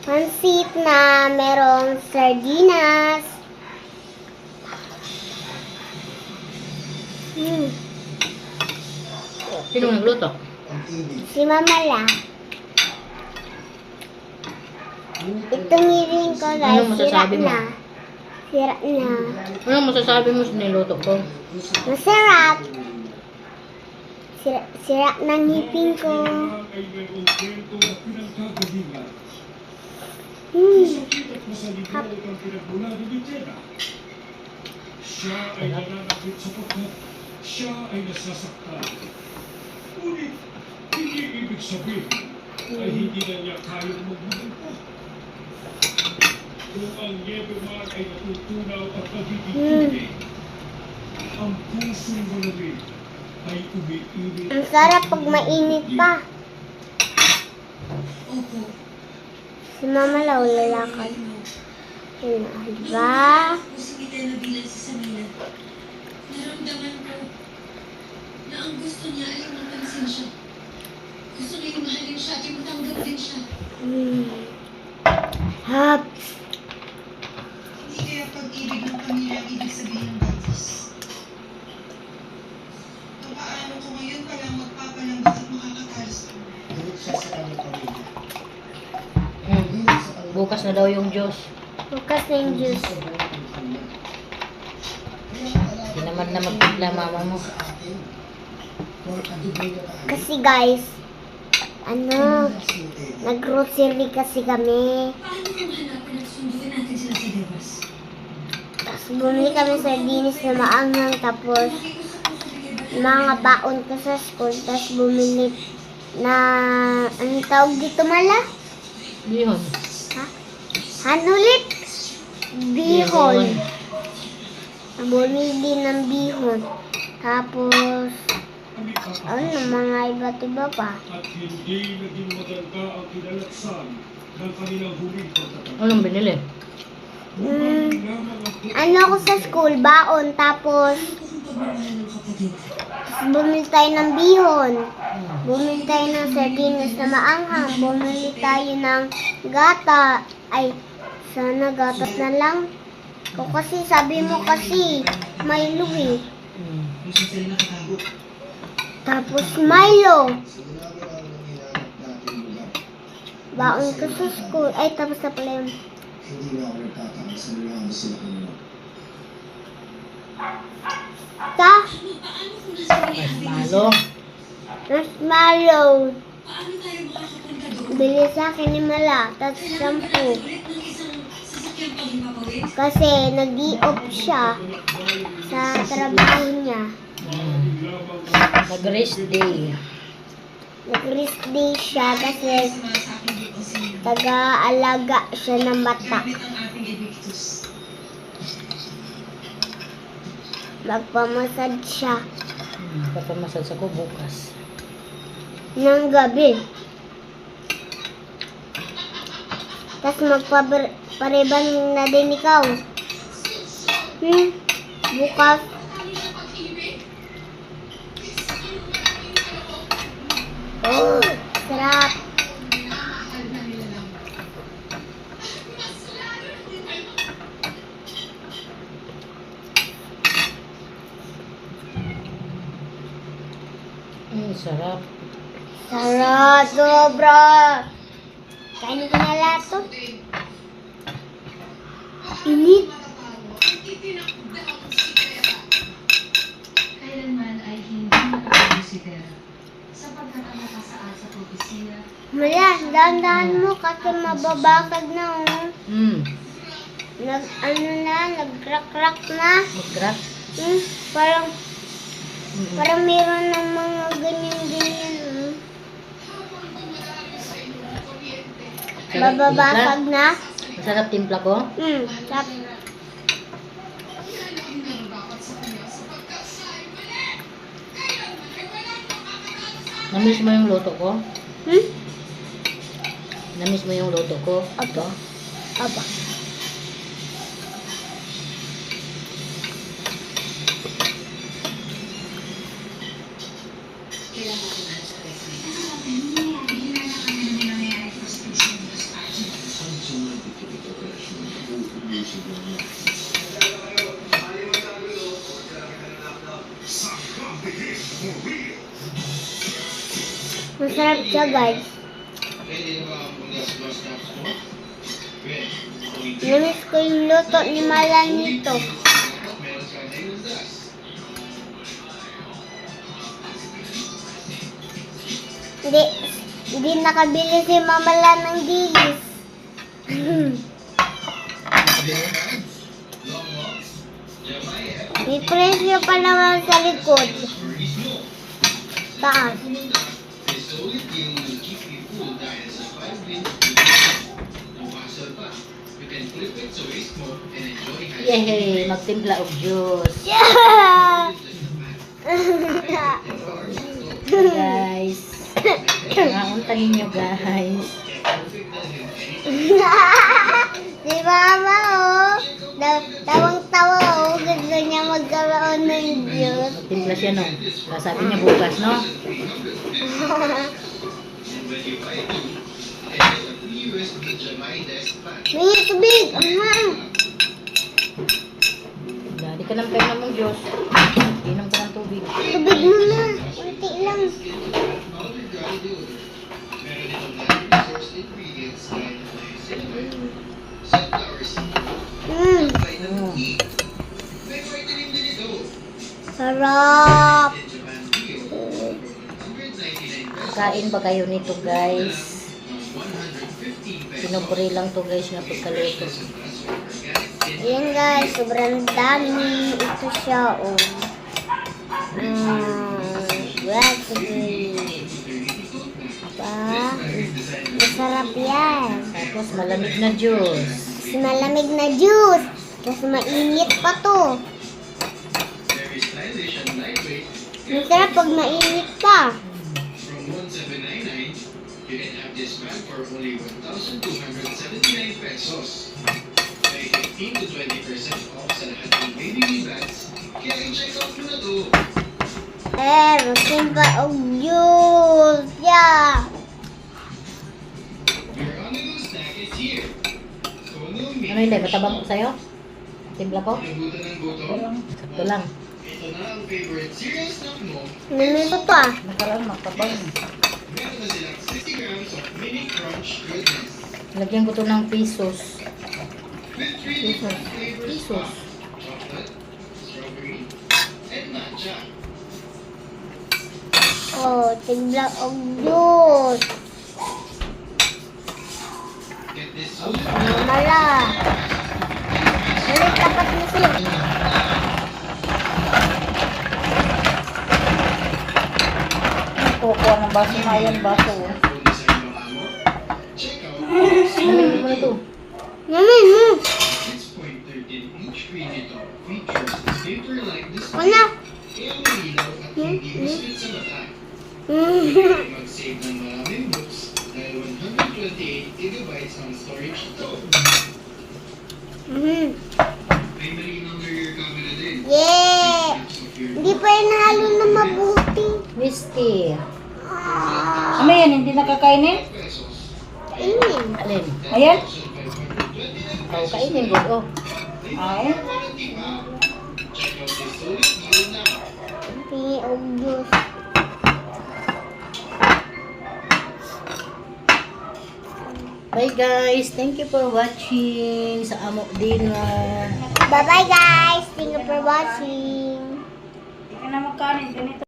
pansit na merong sardinas. Sino nagluto? Si Mama La. Itong hiling ko guys, Anong sira masasabi mo? na. Sira na. Ano masasabi mo sa niluto ko? Masarap. Sira ng ngipin ko. Hap. Siya ay nananakit sapagkat siya ay nasasaktan. Ngunit, hindi ibig sabihin ay hindi na niya kayang magmahal pa. Kung ang Niebe man ay natutunaw at nagiging ang pusong malamig ay umiinit. Ang sarap pag mainit pa. Si Mama La, lalakad. Yun na, diba? Pusong kita na bilang si Samina. Naramdaman ko na ang gusto niya ay mapansin siya. Gusto niya mahalin siya at matanggap din siya. Hap. Hindi kaya pag-ibig ng pamilya ang ibig sabihin ng batas. Paano ko ngayon palang magpapalambot at makakatalas ko? Bukas na daw yung Diyos. Bukas na yung juice. Tinamad na magpigla mama mo. Kasi guys, nag-grocery kasi kami. Paano kung hanapin at sunduin natin sila sa Devas? Tapos bumili kami sardinas na maanghang. Tapos mga baon ko sa school. Tapos bumili na, anong tawag dito mala? Bihon. Ha? Hanulit? Bihon. Bumili ng bihon. Tapos, ano, mga iba't iba pa. At hindi naging maganda ang kinalaksan ng kanilang huling pagtatapos. Anong binili? Ano ako sa school, baon. Tapos, bumili tayo ng bihon. Bumili tayo ng sardinas na maanghang. Bumili tayo ng gata. Ay, sana gatas na lang. Kasi sabi mo kasi, Milo eh. Tapos Milo. Baon ko sa school. Ay, tapos na pala yun. Hindi na ako nagtataka sa mga sila kanina. Marshmallow. Marshmallow. Paano tayo makakapunta doon? Bili sa akin ni Mala. Tapos shampoo. Ulit ng isang sasakyang panghimpapawid? Kasi nag-i-off siya sa trabaho niya. Nag-rest day. Nag-rest day siya kasi Sama sa aking dito si taga-alaga siya ng bata. Gamit ang ating Evictus. Magpamasad siya Papamasad ko bukas. ng gabi. Tapos magpapareban na din ikaw. Bukas. Oh, sarap. Sarap. Sarap, sobra. Kainin ko na lahat to. Init. Kailanman ay hindi makakabos si Tera. Sapagkat ang nakasaad sa opisina, Mala, dahan-dahan mo kasi mababakag na oh. Nag-crack-crack na. Mag-grab. Parang meron ng mga ganyan-ganyan. Bababasag na. Masarap timpla ko. Sarap. Namiss mo yung luto ko? Hmm? Namiss mo yung luto ko? Opo. Opo. kailangan ko na sa Tera. Masarap siya, guys. Namiss ko yung luto ni Mala nito. Hindi nakabili si Mamala ng dilis. May presyo pa naman sa likod. Taas. Yehey! Magtimpla og juice. Yeah! Guys. Naunta ninyo guys. Si Mama, oh. Tawang-tawa, oh. Gusto niya magkaroon ng juice. Magtimpla siya no. Sabi niya bukas no. May tubig. Di ka nang pera mong juice. Inom ka ng tubig. Tubig mo na. Kunti lang. Mm. Sarap. Kain ba kayo nito guys? Pinupuri lang to guys na pagkaluto. Ayan guys, sobrang dami. Ito siya, oh. Recipe. Diba? Masarap yan. Tapos malamig na juice. Mas malamig na juice. Mas mainit pa to. Masarap pag mainit pa. From 1799, you can have this bag for only 1,279 pesos. May 15 to 20% off sa lahat ng baby bags. Kaya i-check out mo na to. Masin pa og juice. Yeah. Your on-the-go snack is here. Tono Ano hindi? Matabang ko sa'yo? Timpla ko? Nabutan ng gutom. Sakto lang. Ito na ang favorite cereal snack mo. Nanuto to ah. Nakaroon matabang. Meron na silang 60 grams of mini crunch goodness. Lagyan ko to ng pesos. With 3 different flavors Pesos. pa. Chocolate, strawberry, and matcha. Oh, tigla og juice. Get this Mala. Balik tapat ni sila. Kukuha ng baso na yan, baso. Check out Namin mo na to. Namin mo. 6.13 inch screen ito features paper-like display, Wala. ilaw at hindi masakit sa mata. Pwede mag-save ng maraming books dahil 128 gigabytes ang storage ito. May malinaw na rear camera din. Yeah. Hindi pa yun nahalo na mabuti. Whiskey. Ah, Ano yan? Hindi nakakainin? Pesos. Inin. Alin? Ayan. Oh, kainin ko. Oh. Ay. Warranty pa. Check out this solid deal now. Pingi og juice. Bye guys. Thank you for watching sa Amo Dinner. Bye-bye guys. Thank you for watching. Hindi ka na magkanin. Ganito